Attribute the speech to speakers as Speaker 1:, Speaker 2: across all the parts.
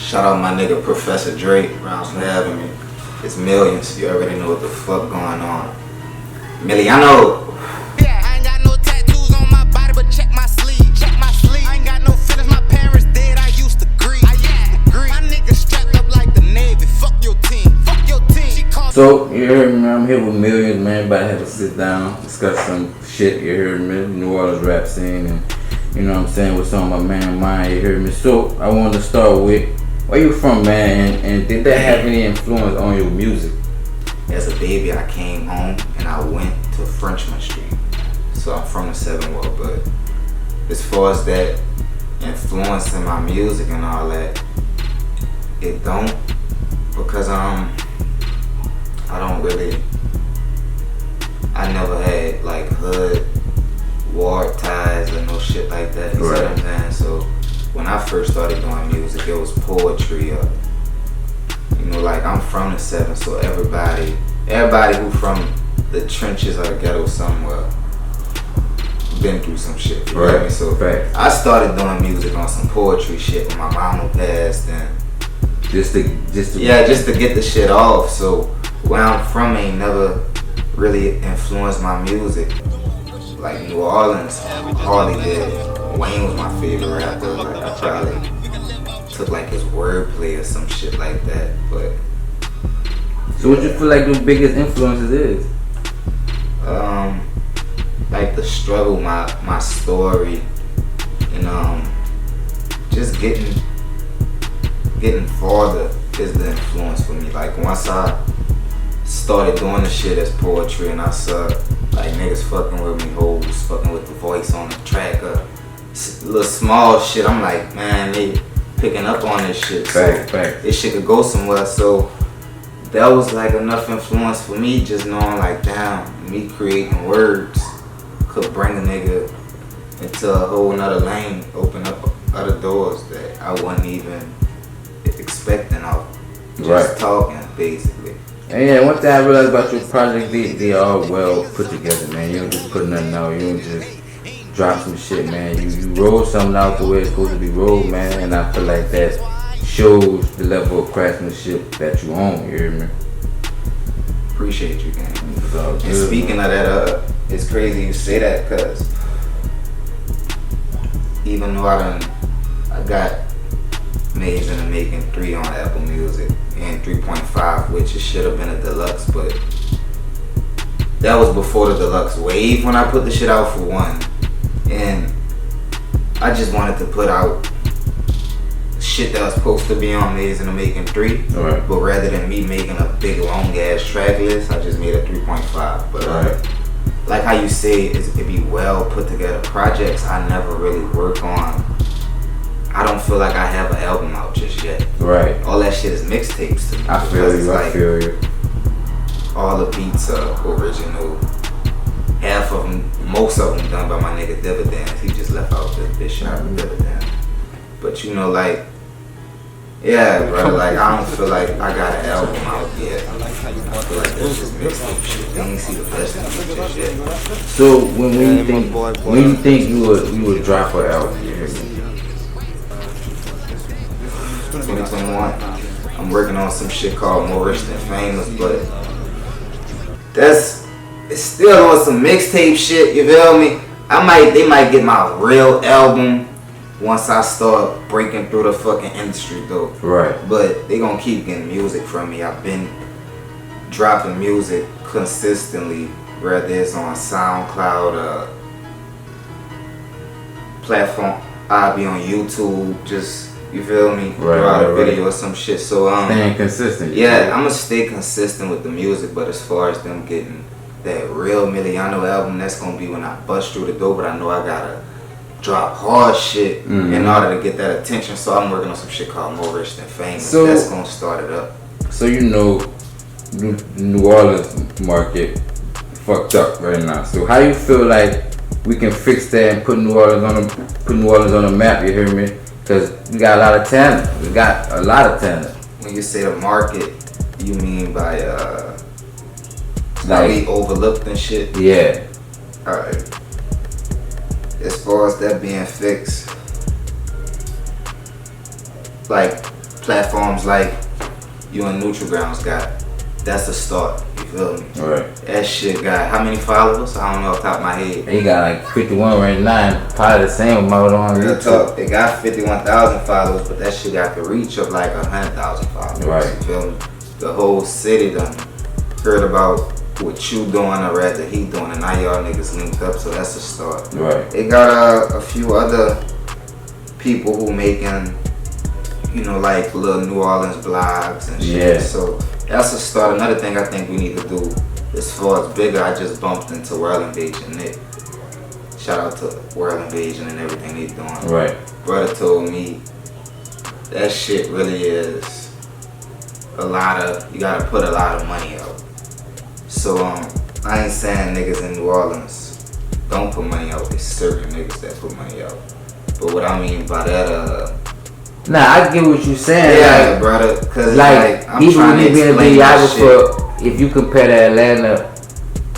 Speaker 1: Shout out my nigga Professor Drake, rounds for having me. It's millions, you already know what the fuck going on. Miliano.
Speaker 2: Yeah, I ain't got no tattoos on my body, but check my sleeve. Check my sleeve. I ain't got no feelings, my parents dead, I used to grieve. My niggas strapped up like the Navy. Fuck your team. Fuck your team. She called.
Speaker 3: So, you heard me, I'm here with Millions, man. About to have a sit down, discuss some shit, you heard me, New Orleans rap scene, and you know what I'm saying, with some of my man mind, you heard me. So, I wanted to start with, where you from, man, and did that have any influence on your music?
Speaker 1: As a baby, I came home and I went to Frenchman Street. So I'm from the 7 World, but as far as that influencing my music and all that, it don't, because I never had like hood war ties or no shit like that. You see what I'm saying? So when I first started doing music, it was poetry. You know, like I'm from the 7, so everybody who from the trenches or the ghetto somewhere been through some shit. You know me? So I started doing music on some poetry shit when my mama passed, and just to get the shit off. So where I'm from ain't never really influenced my music. Like New Orleans hardly did. Wayne was my favorite rapper. Like I probably took like his wordplay or some shit like that. But
Speaker 3: so what you feel like the biggest influences is?
Speaker 1: Like the struggle, my story, and just getting farther is the influence for me. Like once I started doing the shit as poetry, and I saw like niggas fucking with me, hoes fucking with the voice on the track, little small shit. I'm like, man, they picking up on this shit. This shit could go somewhere. So that was like enough influence for me, just knowing like, damn, me creating words could bring a nigga into a whole nother lane, open up other doors that I wasn't even expecting of. Just talking, basically.
Speaker 3: And yeah, one thing I realized about your project, they are well put together, man. You don't just put nothing out, you don't just drop some shit, man. You roll something out the way it's supposed to be rolled, man, and I feel like that shows the level of craftsmanship that you own, you hear me?
Speaker 1: Appreciate you, gang. And speaking of that, it's crazy you say that, cause even though I got Maids in the Making 3 on Apple Music and 3.5, which it should have been a deluxe, but that was before the deluxe wave when I put the shit out for one. And I just wanted to put out shit that was supposed to be on Maids in the Making 3, but rather than me making a big long ass track list, I just made a 3.5. But like how you say, it be well put together projects I never really work on. I don't feel like I have an album out just yet. All that shit is mixtapes to me.
Speaker 3: I feel you.
Speaker 1: All the beats are original. Half of them, most of them done by my nigga Dividends. He just left out this shit out of Dividends. But you know, like, yeah, bro, like I don't feel like I got an album out yet. I feel like that's just mixtape shit. They ain't see the best of me just yet.
Speaker 3: So when you think you would drop an album, you hear me?
Speaker 1: 2021. I'm working on some shit called More Rich Than Famous, but it's still on some mixtape shit, you feel me? They might get my real album once I start breaking through the fucking industry though. But they gonna keep getting music from me. I've been dropping music consistently, whether it's on SoundCloud, platform, I'll be on YouTube, just, you feel me? Throw out a video or some shit. So
Speaker 3: staying consistent.
Speaker 1: Yeah, I'm gonna stay consistent with the music, but as far as them getting that real Miliano album, that's gonna be when I bust through the door. But I know I gotta drop hard shit in order to get that attention. So I'm working on some shit called More Rich Than Famous. So that's gonna start it up.
Speaker 3: So you know, the New Orleans market fucked up right now. So how you feel like we can fix that and put New Orleans on the map? You hear me? Because we got a lot of talent. We got a lot of talent.
Speaker 1: When you say the market, you mean by like we overlooked and shit?
Speaker 3: Yeah.
Speaker 1: Alright. As far as that being fixed, like platforms like you and Neutral Grounds got, that's the start. You feel me?
Speaker 3: Right.
Speaker 1: That shit got how many followers? I don't know off the top of my head.
Speaker 3: He got like 51 right now. Probably the same amount on
Speaker 1: Real
Speaker 3: YouTube.
Speaker 1: talk, it got 51,000 followers, but that shit got the reach of like 100,000 followers.
Speaker 3: Right.
Speaker 1: You feel me? The whole city done heard about what you doing or rather he doing, and now y'all niggas linked up, so that's a start.
Speaker 3: Right.
Speaker 1: It got a few other people who making, you know, like little New Orleans blogs and shit.
Speaker 3: Yeah.
Speaker 1: So that's a start. Another thing I think we need to do as far as bigger, I just bumped into World Invasion Nick. Shout out to World Invasion and everything he's doing.
Speaker 3: Right.
Speaker 1: Brother told me that shit really is a lot of, you gotta put a lot of money out. So I ain't saying niggas in New Orleans don't put money out. There's certain niggas that put money out. But what I mean by that,
Speaker 3: Nah, I get what you're saying.
Speaker 1: yeah,
Speaker 3: like,
Speaker 1: brother, cause
Speaker 3: like
Speaker 1: I'm
Speaker 3: even
Speaker 1: trying
Speaker 3: when
Speaker 1: to
Speaker 3: you being a
Speaker 1: explain that
Speaker 3: videographer, if you compare to Atlanta,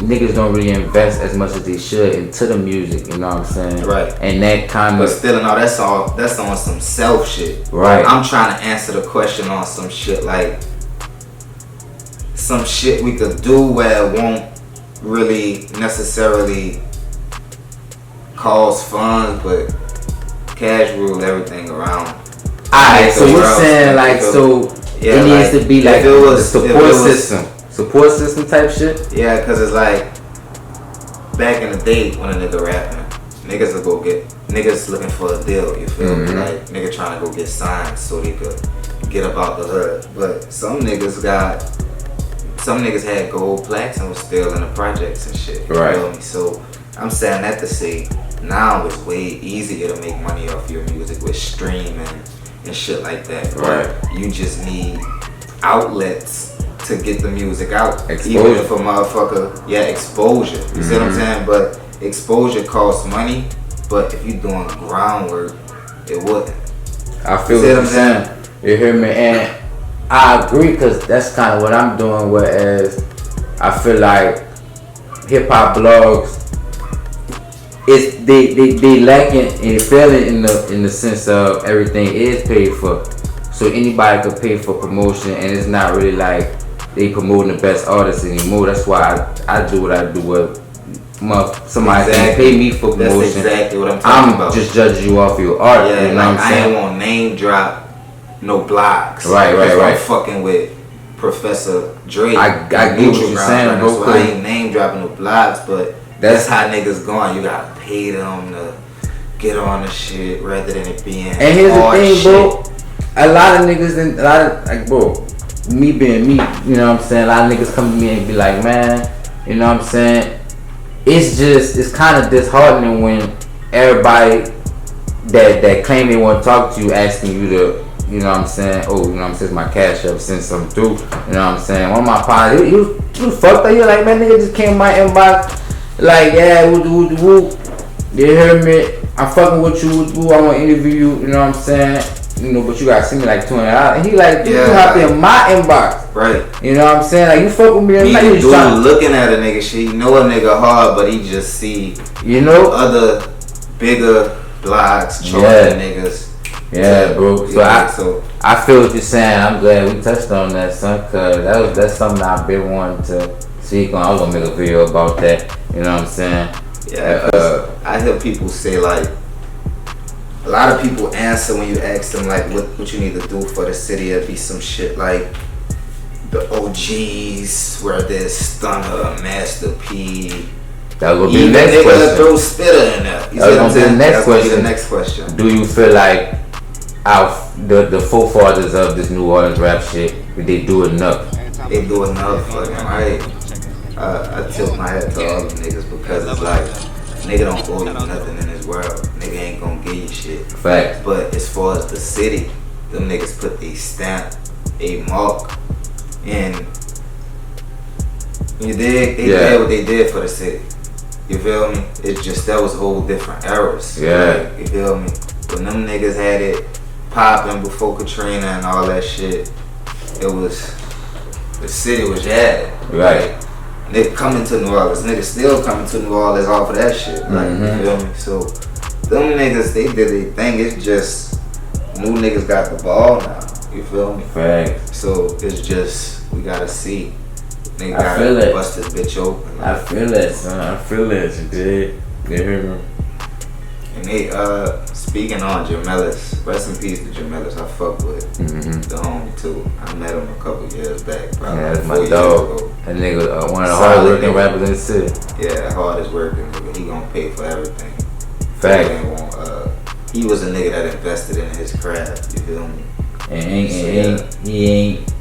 Speaker 3: niggas don't really invest as much as they should into the music. You know what I'm saying?
Speaker 1: Right.
Speaker 3: And that kind
Speaker 1: But
Speaker 3: of
Speaker 1: still, no, that's on some self shit.
Speaker 3: Right.
Speaker 1: I'm trying to answer the question on some shit like some shit we could do where it won't really necessarily cause funds, but cash rule everything around.
Speaker 3: Alright, so you're
Speaker 1: world
Speaker 3: saying
Speaker 1: spin,
Speaker 3: like
Speaker 1: so-
Speaker 3: it needs to be
Speaker 1: if
Speaker 3: like
Speaker 1: it was-
Speaker 3: the
Speaker 1: if it
Speaker 3: support
Speaker 1: was-
Speaker 3: support system type shit.
Speaker 1: Yeah, cause it's like back in the day when a nigga rapping, niggas will go get niggas looking for a deal. You feel me? Like nigga trying to go get signed so they could get up out the hood. But some niggas had gold plaques and was still in the projects and shit. You
Speaker 3: Right.
Speaker 1: feel me? So I'm saying that to say now it's way easier to make money off your music with streaming and shit like that.
Speaker 3: Right.
Speaker 1: You just need outlets to get the music out.
Speaker 3: Exposure.
Speaker 1: Even if a motherfucker, exposure. You see what I'm saying? But exposure costs money. But if you doing groundwork, it wouldn't.
Speaker 3: I feel
Speaker 1: See
Speaker 3: what
Speaker 1: what
Speaker 3: you're
Speaker 1: I'm
Speaker 3: saying. You hear me? And I agree because that's kind of what I'm doing. Whereas I feel like hip hop blogs, they lacking and failing in the sense of everything is paid for. So anybody could pay for promotion, and it's not really like they promoting the best artists anymore. That's why I do what I do. With somebody can pay me for promotion.
Speaker 1: That's exactly what I'm talking about.
Speaker 3: I'm just judging you off your art.
Speaker 1: Yeah,
Speaker 3: you know
Speaker 1: like
Speaker 3: what I'm
Speaker 1: I
Speaker 3: saying?
Speaker 1: ain't want name drop no blogs.
Speaker 3: Right.
Speaker 1: I'm fucking with Professor Dre.
Speaker 3: I get what you're saying, bro.
Speaker 1: So I ain't name dropping no blogs, but that's how niggas going. You gotta pay them to get on the shit rather than it being.
Speaker 3: And here's the
Speaker 1: hard
Speaker 3: thing,
Speaker 1: shit.
Speaker 3: bro. A lot of niggas and a lot of like, bro, me being me, you know what I'm saying? A lot of niggas come to me and be like, man, you know what I'm saying? It's kind of disheartening when everybody that claim they want to talk to you asking you to, you know what I'm saying? Oh, you know what I'm saying? My cash up, send something through. You know what I'm saying? One of my partners, he was fucked up. He was like, man, nigga just came in my inbox, like, yeah, woo. You hear me? I'm fucking with you, I want to interview you. You know what I'm saying? You know, but you gotta send me like $200. And he like, you hop in my inbox.
Speaker 1: Right.
Speaker 3: You know what I'm saying? Like, you fuck with me.
Speaker 1: Like,
Speaker 3: You
Speaker 1: dude looking at a nigga shit, you know a nigga hard, but he just see,
Speaker 3: you know,
Speaker 1: other bigger blogs charging niggas.
Speaker 3: Yeah, bro. So I feel what you're saying. I'm glad we touched on that, son, cause that's something I've been wanting to speak on. I was gonna make a video about that. You know what I'm saying?
Speaker 1: Yeah. I hear people say like, a lot of people answer when you ask them like what you need to do for the city. It'd be some shit like the OGs, where there's Stunner, Master P.
Speaker 3: That will be the next question.
Speaker 1: Throw Spitter in there. You
Speaker 3: That's gonna be the next question.
Speaker 1: The next question.
Speaker 3: Do you feel like the forefathers of this New Orleans rap shit, did they do enough?
Speaker 1: They do enough, fucking right. I tilt my hat to all them niggas because it's like, nigga don't owe you nothing in this world. Nigga ain't gonna give you shit.
Speaker 3: Facts.
Speaker 1: But as far as the city, them niggas put a stamp, a mark, and you dig? They did what they did for the city. You feel me? It's just that was whole different eras.
Speaker 3: Yeah.
Speaker 1: Like, you feel me? When them niggas had it popping before Katrina and all that shit, it was, the city was jazzed.
Speaker 3: Right.
Speaker 1: Like, nigga coming to New Orleans, niggas still coming to New Orleans off of that shit. Like, you feel me? So, them niggas, they did their thing. It's just, new niggas got the ball now. You feel me?
Speaker 3: Facts.
Speaker 1: So it's just we gotta see. Nigga
Speaker 3: I feel
Speaker 1: gotta
Speaker 3: it.
Speaker 1: bust this bitch open.
Speaker 3: I feel that, son. I feel that. You did. You hear me?
Speaker 1: And they speaking on Jamelis, rest in peace to Jamelis. I fuck with the homie too. I met him a couple years back. Probably
Speaker 3: Yeah, that's
Speaker 1: 4
Speaker 3: my
Speaker 1: years
Speaker 3: dog.
Speaker 1: ago.
Speaker 3: That nigga, one of the
Speaker 1: Solid
Speaker 3: hardest working
Speaker 1: nigga.
Speaker 3: rappers in the city.
Speaker 1: Yeah, hardest working nigga. He gonna pay for everything.
Speaker 3: Fact.
Speaker 1: He was a nigga that invested in his craft. You feel me?
Speaker 3: And he ain't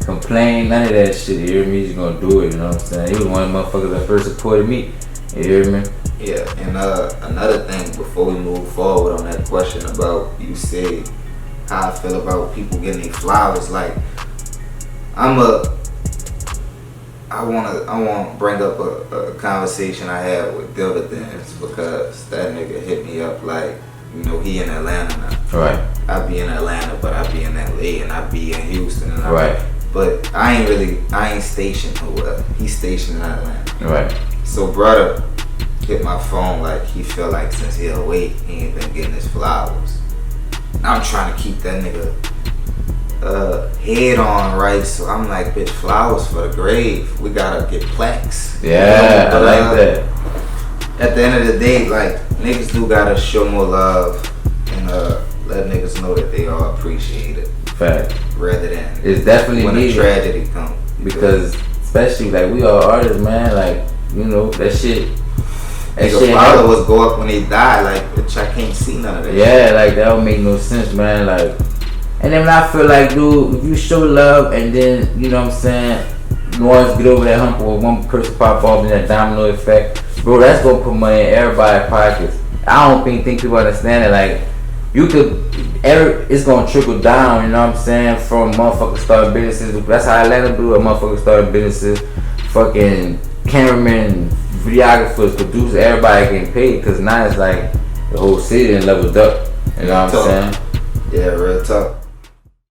Speaker 3: complain, none of that shit. You hear me? He's gonna do it, you know what I'm saying? He was one of the motherfuckers that first supported me. You hear me?
Speaker 1: Yeah, and another thing before we move forward on that question about you said how I feel about people getting their flowers. Like I want to bring up a conversation I had with Dividends because that nigga hit me up like, you know, he in Atlanta now.
Speaker 3: Right.
Speaker 1: I be in Atlanta, but I be in LA and I be in Houston and
Speaker 3: Right.
Speaker 1: But I ain't stationed nowhere. He's stationed in Atlanta.
Speaker 3: Right.
Speaker 1: So brother hit my phone like he feel like since he awake he ain't been getting his flowers. I'm trying to keep that nigga head on right, so I'm like, bitch, flowers for the grave. We gotta get plaques.
Speaker 3: Yeah,
Speaker 1: but,
Speaker 3: I like that.
Speaker 1: At the end of the day, like niggas do gotta show more love and let niggas know that they are appreciated.
Speaker 3: Fact.
Speaker 1: Rather than
Speaker 3: It's definitely
Speaker 1: when
Speaker 3: needed.
Speaker 1: a tragedy comes.
Speaker 3: Because especially like we all artists, man, like, you know, that shit. That
Speaker 1: Nigga,
Speaker 3: shit
Speaker 1: followers go up when they die, like, bitch, I can't see none of that.
Speaker 3: Yeah, like that don't make no sense, man. Like, and then when I feel like, dude, if you show love and then, you know what I'm saying, once get over that hump or one person pop off in that domino effect, bro, that's gonna put money in everybody's pockets. I don't think people understand it. Like, you could, it's gonna trickle down, you know what I'm saying, from motherfuckers starting businesses. That's how Atlanta do it. Motherfuckers starting businesses, fucking cameramen, videographers, producers, everybody getting paid. Cause now it's like the whole city and leveled up. You know what I'm saying?
Speaker 1: Yeah, real talk.